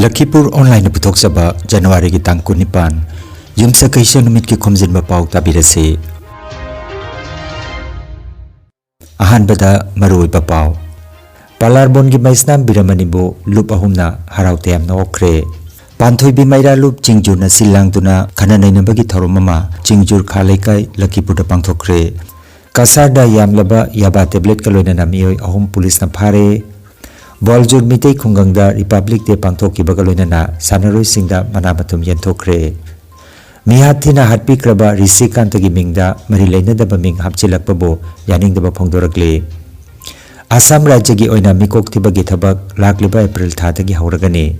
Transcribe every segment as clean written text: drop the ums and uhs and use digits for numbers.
Lakhipur Online Putoksaba January ki tang kunipan Yumsa kaisa numit ki Khomjinba Pao tabirase Ahanbada Maroi Pao Palarbon ki Maisnam Biramanibo Lup ahumna haraute amna okre Panthoi bi Maira Lup Jingjur na silang tuna khananai nabagi thoromama Jingjur khalaikai Lakhipur da pangthokre Kasarda yamlaba yaba tablet kaloina namioi ahum police na phare Boljur mitei khungangda Republic Day pangthoki bagaloina na sanaroi singda manamatum yenthokre Mihathina hatpi kraba Risikantagi mingda mari leinadaba ming hapchilakpabo yaningdaba phongdorakle Assam rajyagi oina mikok thibagi thabak lakliba April thadagi hauragani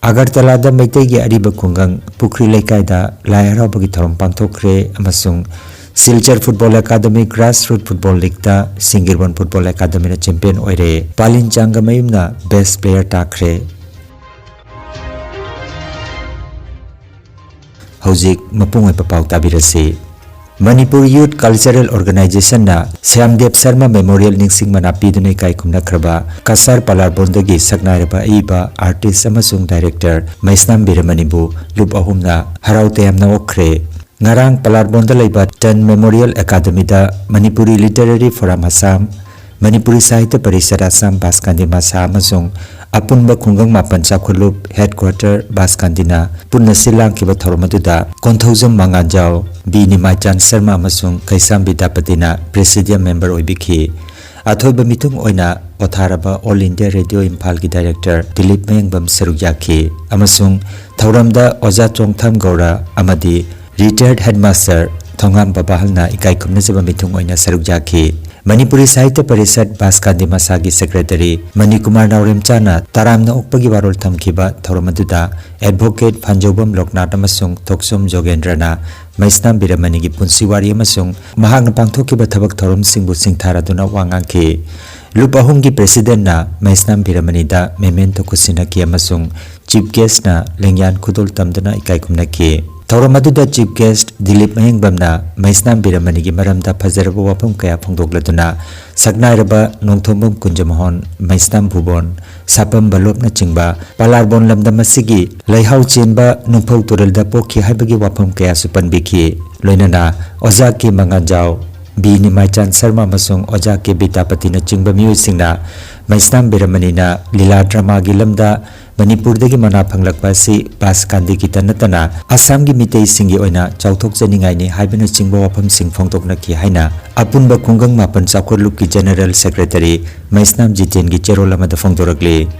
Agartala da maitei gi ariba khungang Pukri Leikaida Lairabagi thorom pangthokre amasung Silchar Football Academy Grassroots Football League da Singirwan Football Academy na champion oire Palin Changamayum na best player takre Hauzik mapungai papau tabirase Manipur Youth Cultural Organization na Syamdev Sharma Memorial Ningsing Manapi dunai kai khumna khraba Kasar Palarbondagi saknairaba iba artist amasung director Maisnam Biramanibu lup ahumna haraute amna okre Ngarang Palarbonda laiba Tan Memorial Academy da Manipuri Literary Forum Assam Manipuri Sahitya Parishad Assam Baskandi Masa amasung Apunba khungang mapan chakhulup headquarter Baskandina punna silang kiba thoromaduda Konthaujam Manganjau B Nimachan Sharma amasung Kaisam Bidapatina Presidium member oibikhi Athoiba mitung oina Otharaba All India Radio Imphal gi director Dilip Mayangbam Sarukyakhi amasung Thauramda Oja Chongtham Gaura amadi Retired Headmaster Thongam Babahalna ikai khumna jaba mitung oina Sarukyakhi Manipuri Sahitya Parishad Baskandi Masagi Secretary Manikumar Nauremchana Taramna Ukpagi Warol Thamkiba Thoromaduda Advocate Phanjobam Loknath amasung Thoksom Jogendrana Maisnam Biramani gi punsiwari amasung mahakna pangthokiba thabak thorom singbu singtharaduna wangangki Lupahum gi President na Maisnam Biramani da memento kusinaki amasung Chief Guest na Lengyan Khudol Tamdana ikai khumna ki Thauramadu Chief Guest Dilip Mayangbamna Maisnam Biramani gi maramda phajaraba wapam kaya phongdokladuna saknairaba nongthombam kunjamahon Maisnam Bhubon Sapam Balopna chingba Palarbon lamdam asigi Laihau chenba nungphau turalda pokhi haibagi wapam kaya supanbikhi loinana Oja ki Manganjau B Nimachan Sharma amasung Oja ki Bidapatina chingba miyuisingna Maisnam Biramani na Lila Drama gi lamda Manipur dagi mana phanglakpa si Baskandi kita natana Assam gi mitei singi oina chauthok janingai ni haibana chingba wapam sing phongtokna ki haina apunba khungang mapan chakhorlup ki General Secretary Maisnam Jiten gi cherol amada phongdorakle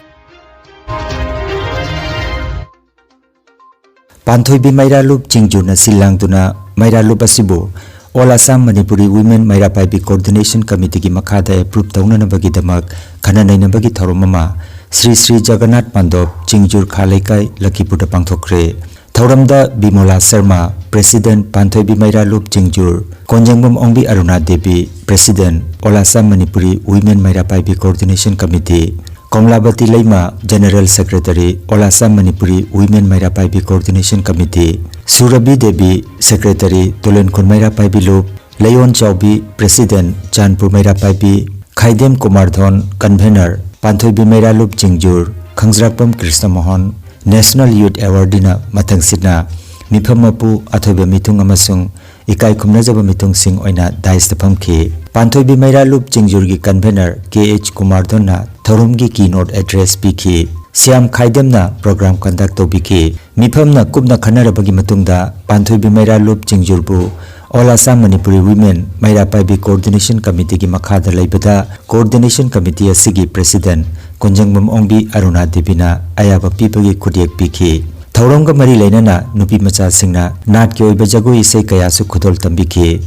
Panthoi bi Maira Lup Jingjurna silang tuna Maira Lup asibu All Assam Manipuri Women Maira Paibi Coordination Committee gi makhada approve taunanabagi damak khananainabagi thoromama Sri Sri Jagannath Mandop Jingjur Khalaikai Lakhipur da pangthokre Thauramda Bimola Sharma President Panthoi bi Maira Lup Jingjur Konjangbam Ongbi Aruna Devi President All Assam Manipuri Women Maira Paibi Coordination Committee Komlabati Leima General Secretary All Assam Manipuri Women Maira Paibi Coordination Committee Surabi Devi Secretary Tolenkhon Maira Paibi Lup Leon Chaubi President Chanpur Maira Paibi Khaidem Kumardhon Convener Panthoi bi Maira Lup Jingjur Khangjrakpam Krishna Mohan National Youth Award dina mathang sidna mifamapu athoiba mitung amasung ikai khumna jaba mitung sing oina dais tapamki Panthoi bi Maira Lup Jingjur gi convener KH Kumardhon na thorum gi keynote address biki Siam Khaidem na program conduct to biki mifamna kupna khanarabagi matungda Panthoi bi Maira Lup Jingjur bu All Assam Manipuri Women Maira Paibi Coordination Committee gi makhada laibada Coordination Committee asigi President Konjangbam Ongbi Aruna Devina ayaba pipagi khudyak pikhi Thauramga mari leinana nupi macha singna nat ki oiba jagoi isai kaya su khudol tambikhi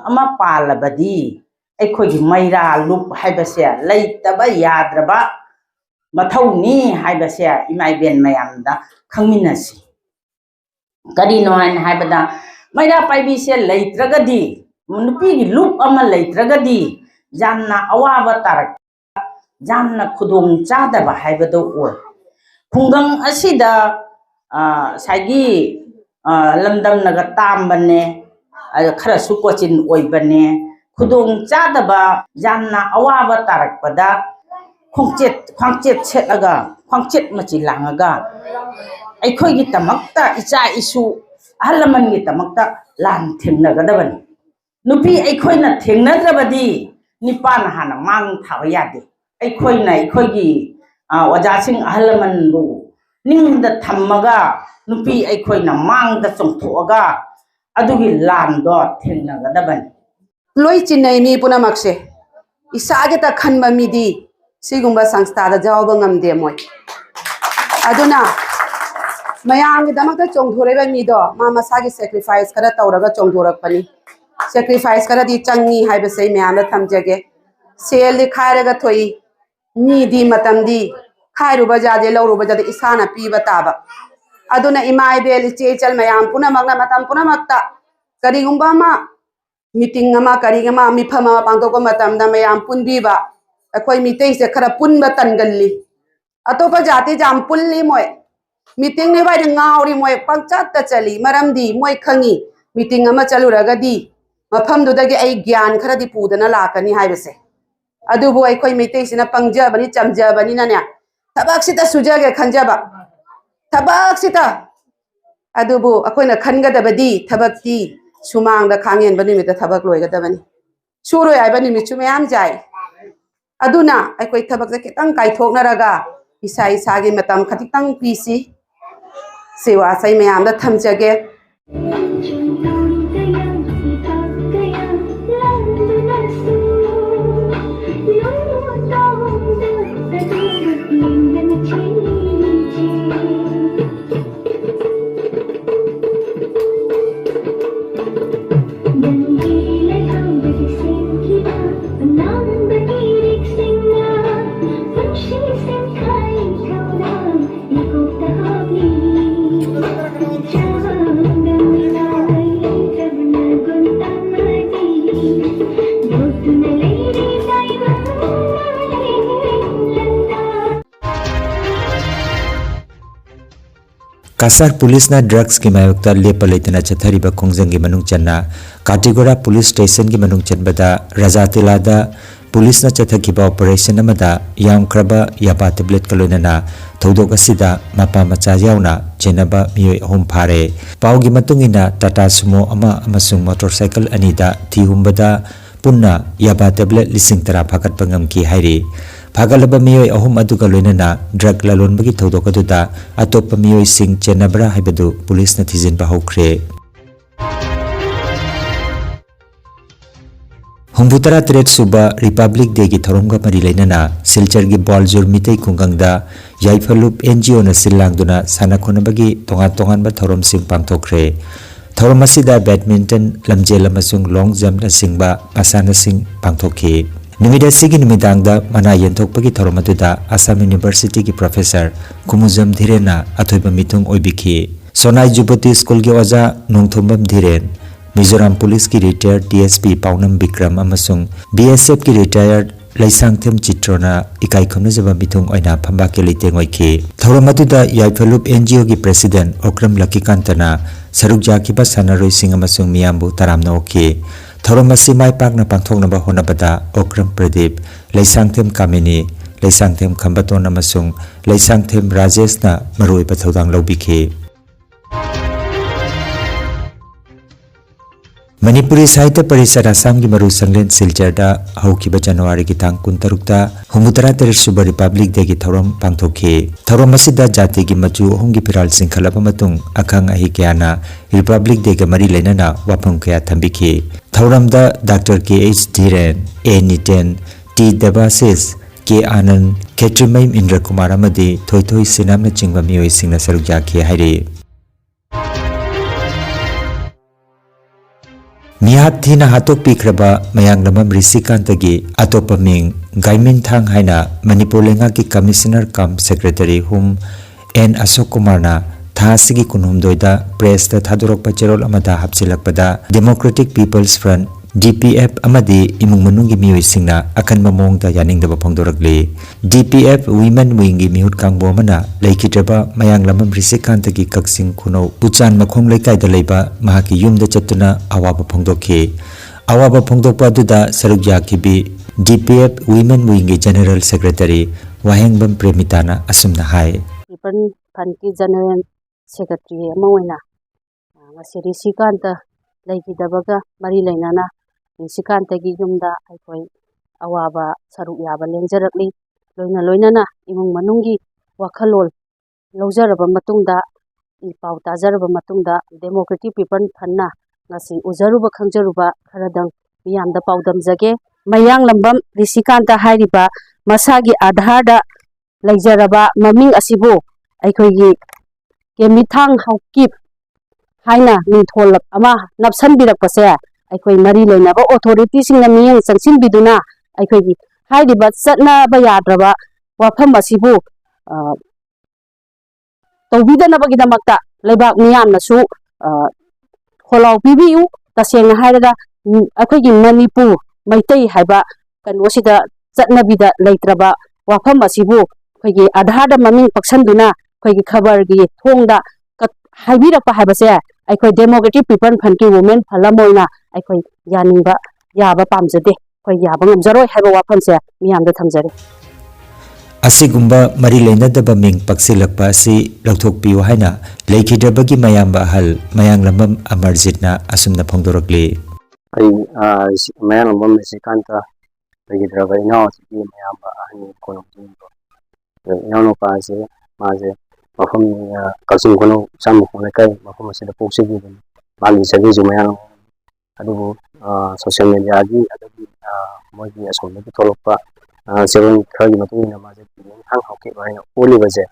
ama palabadi ekhoi Maira Lup haibase leitaba yadraba mathawni haibase imai ben mayamda khangminasi kari no han haibada Maira Paibi se leitragadi nupi gi lup ama leitragadi jamna awaba tarak jamna khudong chadaba haibado oi khungang asida sagi lamdam naga tambane khara su kochin oibane khudong chadaba jamna awaba tarak pada khongchet setaga ꯈ꯭ꯋꯥꯡꯆꯦꯠ ꯃꯆꯤ ꯂꯥꯡꯉꯒ ꯑꯩꯈꯣꯏꯒꯤꯗꯃꯛꯇ ꯏꯆꯥ ꯏꯁꯨ ꯑꯍꯜ ꯂꯃꯟꯒꯤꯗꯃꯛꯇ ꯂꯥꯟ ꯊꯦꯡꯅꯒꯗꯕꯅꯤ ꯅꯨꯄꯤ ꯑꯩꯈꯣꯏꯅ ꯊꯦꯡꯅꯗ꯭ꯔꯕꯗꯤ ꯅꯤꯄꯥꯅ ꯍꯥꯟꯅ ꯃꯥꯡ ꯊꯥꯕ ꯌꯥꯗꯦ ꯑꯩꯈꯣꯏꯅ ꯑꯩꯈꯣꯏꯒꯤ ꯑꯣꯖꯥꯁꯤꯡ ꯑꯍꯜ ꯂꯃꯟꯕꯨ ꯅꯤꯡꯗ ꯊꯝꯃꯒ ꯅꯨꯄꯤ ꯑꯩꯈꯣꯏꯅ ꯃꯥꯡꯗ ꯆꯣꯡꯊꯣꯛꯑꯒ ꯑꯗꯨꯒꯤ ꯂꯥꯟꯗꯣ ꯊꯦꯡꯅꯒꯗꯕꯅꯤ ꯂꯣꯏ ꯆꯤꯟꯅꯩ ꯃꯤ ꯄꯨꯝꯅꯃꯛꯁꯦ ꯏꯁꯥꯒꯤꯇ ꯈꯟꯕ ꯃꯤꯗꯤ ꯁꯤꯒꯨꯝꯕ ꯁꯪꯁꯊꯥꯗ ꯌꯥꯎꯕ ꯉꯝꯗꯦ ꯃꯣꯏ ꯑꯗꯨꯅ ꯃꯌꯥꯝꯒꯤꯗꯃꯛꯇ ꯆꯣꯡꯊꯣꯔꯛꯏꯕ ꯃꯤꯗꯣ ꯃꯥ ꯃꯁꯥꯒꯤ ꯁꯦꯀ꯭ꯔꯤꯐꯥꯏꯁ ꯈꯔ ꯇꯧꯔꯒ ꯆꯣꯡꯊꯣꯔꯛꯄꯅꯤ ꯁꯦꯀ꯭ꯔꯤꯐꯥꯏꯁ ꯈꯔꯗꯤ ꯆꯪꯉꯤ ꯍꯥꯏꯕꯁꯦ ꯑꯩ ꯃꯌꯥꯝꯗ ꯊꯝꯖꯒꯦ ꯁꯦꯜꯗꯤ ꯈꯥꯏꯔꯒ ꯊꯣꯛꯏ ꯃꯤꯗꯤ ꯃꯇꯝꯗꯤ ꯈꯥꯏꯔꯨꯕ ꯌꯥꯗꯦ ꯂꯧꯔꯨꯕ ꯌꯥꯗꯦ ꯏꯁꯥꯅ ꯄꯤꯕ ꯇꯥꯕ aduna imai bel che chal mayam puna magna matam puna makta kari gumba ma meeting ama kari gama mi phama pangto ko matam da mayam pun bi ba akoi meeting se khara pun ba tan galli atopa jati jam pulli moy meeting ne bai ngauri moy pangchat ta chali maram di moy khangi meeting ama chalu raga di mafam du da ge ai gyan khara di pudana la kani hai bese adu bo ai khoi meeting sina pangja bani chamja bani na nya tabak sita suja ge khanja ba tabak sita adubu akoina khangadabadi thabakti sumangda khangyen bani mita thabak loigadabani suroi ai bani michu mayam jai aduna akoi thabak se kitang kai thoknaraga isa isa gi matam khatitang pisi sewa sai mayam da thamjage Kasar Police na drugs ki mayokta lepa leitana chathariba khongjang gi manung channa Katigora Police Station gi manung chanbada Rajatila da Police na chathakiba operation amada yam kraba yaba tablet kalonana thodok asida mapa macha yauna chenaba miyoi ahum phare paugi matungina Tata Sumo ama amasung motorcycle anida thihumbada punna yaba tablet lising tara phakat pangam ki hairi Pagalaba miyoi ahum aduga loinana drug lalon bagi thodok aduda atopa miyoi sing chenabra haibadu police na thijin ba hokre Humbutara Tret Suba Republic Day ki thoromga mari lainana Silchar gi Baljur Mitei Kungangda Yaifalup NGO na silangduna sana khonabagi tongan ba thorom sing pangthokre thorom asida badminton lamjel amasung long jump na singba pasana sing pangthokhi Nimida sigi nimidangda mana yenthokpagi thoromatuda Assam University ki professor Kumuzam Dhirena athoiba mitung oibikhi Sonai Jupati School ki oja Nongthombam Dhiren Mizoram Police ki retired DSP Paunam Bikram amasung BSF ki retired Laisangthem Chitrona ikai khomnajaba mitung oina phamba ke leiteng oikhi thoromatuda Yaifalup NGO ki president Okram Lakikantana sarukja ki ba sanaroi sing amasung miyambu taramna okhi Thoromasi mai pakna pangthoknaba honabada Okram Pradeep Laisangthem Kamini Laisangthem Khambaton amasung Laisangthem Rajesh na maroi pa thodang lobikhi Manipuri Sahitya Parishad Assam ki maru sanglen Silchar haukiba January ki tang 16 Humutara Teret Suba Republic Day ki thorom pangthokhi thorom asida jati ki machu ahum ki piral singkhalaba matung akhang ahi kyana Republic Day ka mari lainana wapam kya thambikhi thoramda Dr. KH Dhiren A Niten T Devasis K Anand Ketrimaim Indra Kumar amadi thoithoi sinam na chingba miyoi singna saruk jakhi hairi Mihat thina hatok pikraba mayang lamam risikantagi atopa ming Gaimin Thang haina Manipur lenga ki commissioner cum secretary hum N Ashok Kumar na thasigi kunhumdoida press ta thadorokpa cherol amada hapsilakpada Democratic People's Front DPF amadi imung manungi miyoi singna akanba mongda yaningdaba phongdorakli DPF Women Wing gi mihut kangbo mana laikhitraba mayang lamam risikantagi kaksing khuno puchan makhong laikai da leiba mahaki yumda chatuna awaba phongdokhi awaba phongdokpa duda saruk yakhibi DPF Women Wing General Secretary Wahengbam Premitana asumna hai. People Panki General Secretary Amawina Masiri Sikanta Laki Dabaga Mari Lenana Sikanta Gigumda Aikoi Awaba Saru Yaba Lenzerakli Loina Loinana Imung Manungi Wakalol Lozaraba Matunda Ipau Tazaraba Matunda Democratic People Panna Nasi Uzaruba Kanjaruba Karadang Miyam the Paudam Zage Mayang Lambam Risikanta Hariba Masagi Adhada Laijaraba Maming Asibo Aikogi Kemithang Haukip Haina Nithol Ama Napsan Birakpase Aikoi Mari Lenaba authorities in the Miyang Sansin Biduna Aikogi Hariba Satna Bayadraba Wafam Asibo Tobida Nabagida Lebak Miyam Nasu Holau Bibiu Tasang Haida Akogi Manipur Maitei Haiba Kanosida Satnabida Laitraba Wafam Asibo Kogi Adhada Maming Paksanduna Kogi Kabargi Tonga Habira Pahabase Aikoi Democratic People Panki Women Palamoina Aikoi Yaninga Yaba Pamzade Koi Yabang Zaro have a weapons Miam the Tamzari Asigumba Mari Lenadaba Ming Paksilakpa si Lautok Piu Haina Lakidabagi Mayamba Hal Mayang Lambam Amarjitna Asumna Pongdorakli Mayang Lambam Sikanta Lakidraba Inao Mayamba Ahani Khomjinba Inao Pase Maze Mafum Kalsum Kono Sam Konakai Mafum Sida Poxi Mali Service Mayang Adubu social media Adi Adabi Moji Asomaki Tolopa Seven Kagi Matuna Maze Hang Hockey by Olivaze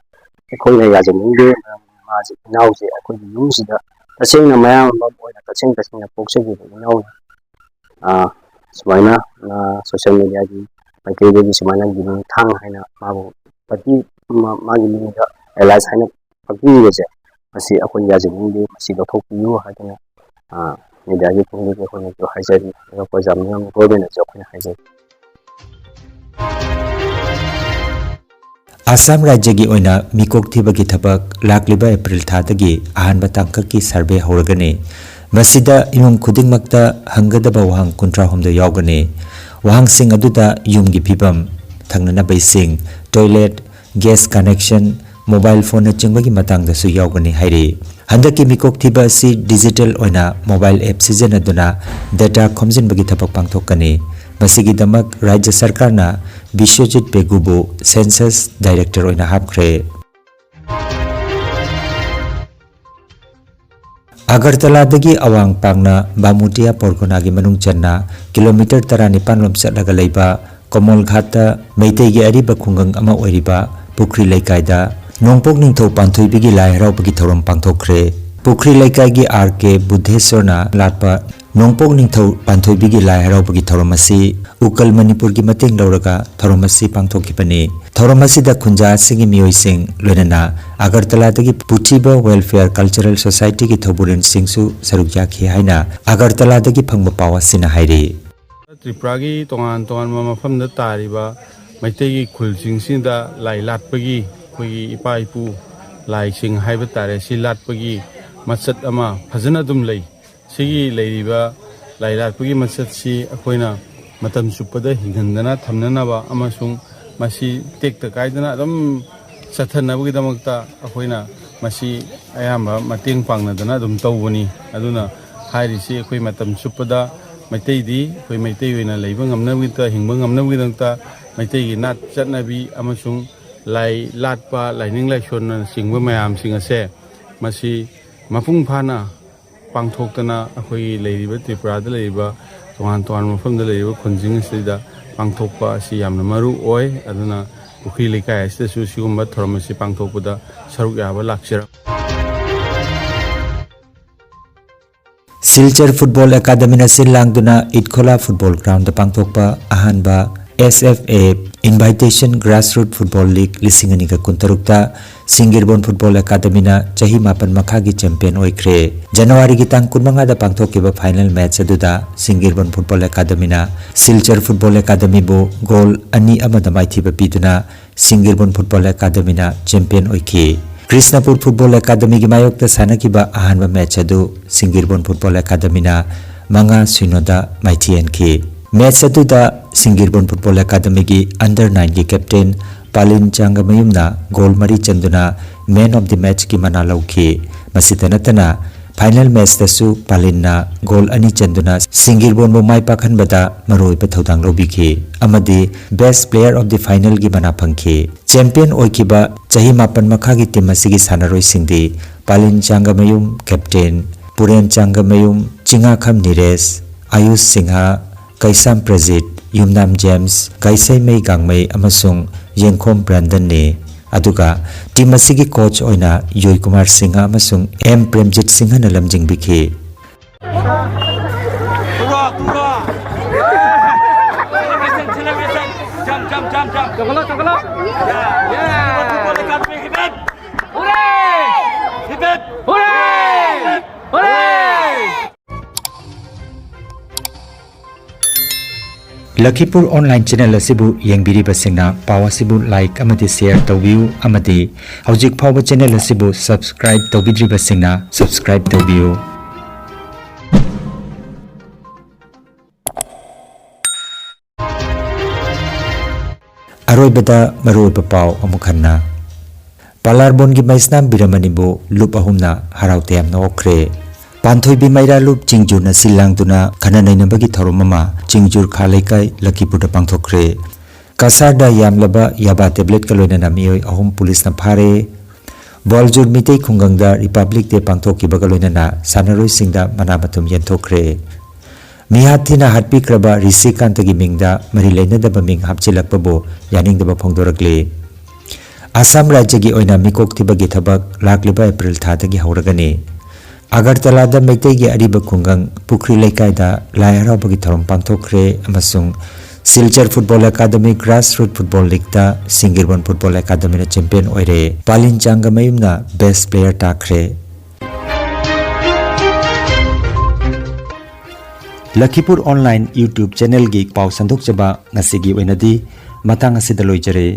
Ekona Yazamunde Mazi Nauzi I could use the same amount of touching the Poxi Swana social media my baby Swana giving tongue Hina Mabu but you Magi Elias Hina Pagi Masi Akon Yazamundi Masi the Top you Hakina Media you can get on to Hazard because I'm young Robin as Jokin Hazard. Assam Rajagi Oina Mikok Tibagi Tabak Lakliba April Tatagi Ahan Batangkaki Survey Horgane Masida Imum Kuding Makta Hangadaba Wang Kuntra Hom the Yogane Wang Sing Aduda Yumgi Pibam Tangnana Bay Sing Toilet Gas Connection Mobile Phone Chingbagi Matang the Su Yogane Hairi Handaki Mikok Tiba si Digital Oina Mobile App Season Aduna Data Khomjinba Tapak Pangtokane Masigi Damak Rajya Sarkarna Bishojit Begubu Census Director Oina Hapkre Agartala dagi awang pangna Bamutia Porkonagi Manung Channa Kilometer Taranipan Lom Satlaga Leiba Komol Ghata Meitegi Ariba Kungang Ama Oiriba Pukri Laikaida Nongpok Ningtho Panthui Bigi Lai Raupagi Thorom Pangthokre Pukri Laikaigi RK Buddheswarna Latpa Nongpok Ningtho Panthui Bigi Lai Raupagi Thoromasi Ukal Manipur gi Mating Lauraga Thoromasi Pangthokipani Thoromasi da Khunja Singi Miyoi Sing Loinana Agartala dagi Putiba Welfare Cultural Society gi Thoburin Singsu Sarukya Khi Haina Agartala dagi Phangba Pawa Sina Hairi Tripragi Tongan Mafam da Tariba Maitegi Khulsing Sinda Lai Latpagi Khoi Ipa Ipu Lai Sing Haiba Tare Si Latpagi Matsat Ama Phajana dum lei Sigi Lairiba Lai Latpagi Matsat Si Akoina Matam Supada Hingandana Thamnanaba Amasung Masi Tek the Kaidana Dum Sathanabugi Damakta Akoina Masi Ayamba Mating Pangnadana Dum Tawani Aduna Hairisi Koi Matam Supada Maitedi Koi Maitewina Labang Amnavita Hingbang Amnavita Maitegi Nat Chatnabi Amasung Lai Latpa Lining Lashon Singwa Mayam Singase Masi Mafung Pana Pangtoktana Akoi Ladiba Triprada Ladiba Tongan Mafam the Ladiba Khomjing Sida Pangtokpa Siam Maru Oi Aduna Ukhi Lika Esta Susiumba Thormasi Pangtokuda Sarukaba Lakshira Silchar Football Academy na Silangduna Itkhola Football Ground the Pangtokpa Ahanba SFA Invitation Grassroots Football League Lisingani ka Kuntarukta Singirbon Football Academy na Chahi Mapan Makhagi Champion Oikre January gi tang kunmanga da pangthokiba final match aduda Singirbon Football Academy na Silchar Football Academy bo goal ani amada maithiba piduna Singirbon Football Academy na champion oiki Krishnapur Football Academy gi mayokta sanakiba ahanba match adu Singirbon Football Academy na Manga Sinoda Maithian ki match अदुदा Singirbon football academy की under 9 की captain Palin चांगमयुमना goal मरी चंदुना man of the match की मना लौखी मसित नतना final match तसु पालिनना गोल अनि चंदुना सिंगिरबोन बो माई पाखनबदा मरोय पे थौदांग लौबिखी अमदी best player of the final की मना फंखी चैंपियन ओइखिबा चही मापन मखा की टीम असिगी सानारोय सिंगदी पालिन चांगमयुम कैप्टन पुरेन चांगमयुम चिंगाखम निरेश आयुष सिंहा कैसाम प्रजित युमनाम जेम्स कैसै मई गांगमई अमसुंग येंखोम ब्रांडन ने अदुगा टीम असिगी कोच ओइना योय कुमार सिंह अमसुंग एम प्रेमजित सिंह न लमजिंगबिखि लखीपुर ऑनलाइन चैनल असिबु येंगबिरिबा सिंगना पाव असिबु लाइक अमदि शेयर तौबियु अमदि हौजिक फावबा चैनल असिबु सब्सक्राइब तौबिद्रिबा सिंगना सब्सक्राइब तौबियु अरोइबदा मरोइबा पाव अमुखन्ना पालारबोन की मैसनाम बिरमनिबु लुप अहुमना हराउते यामना ओख्रे पांथोइबी मैरालुप चिंगजुरना सिलांगदुना खननैनबगी थौरममा चिंगजुर खालैकाय लखीपुरदा पांथोख्रे कासारदा यामलबा याबा टेब्लेट कलोइना मियोय अहुम पुलिसना फारे बॉलजुर मितै खुंगंगदा रिपब्लिक डे पांथोकिबगा लोइना सानारोय सिंगदा मनामतुम यंथोख्रे मिहाथिना हाटपिक्रबा ऋषिकांतगी मिंगदा मरि लैनदबा मिंग हापचिलकबो यानिंगदबा फोंदोरकले आसाम राज्य की ओइना मिकोक थिबगी थबक लाक्लिबा एप्रिल थादगी हौरगनी अगरतलादा मैतै की अरिबा खुंगंग पुखरी लैकायदा लाई हराबगी थौरम पांथोख्रे अमसुंग Silchar football academy grassroot football लीगदा सिंगिरबोन फुटबॉल अकादमी चैंपियन ओइरे पालिन चांगमयुमना बेस्ट प्लेयर ताख्रे लखीपुर ऑनलाइन यूट्यूब चैनल की पाव संदोक जबा ngasi gi oinadi matang asida loijare।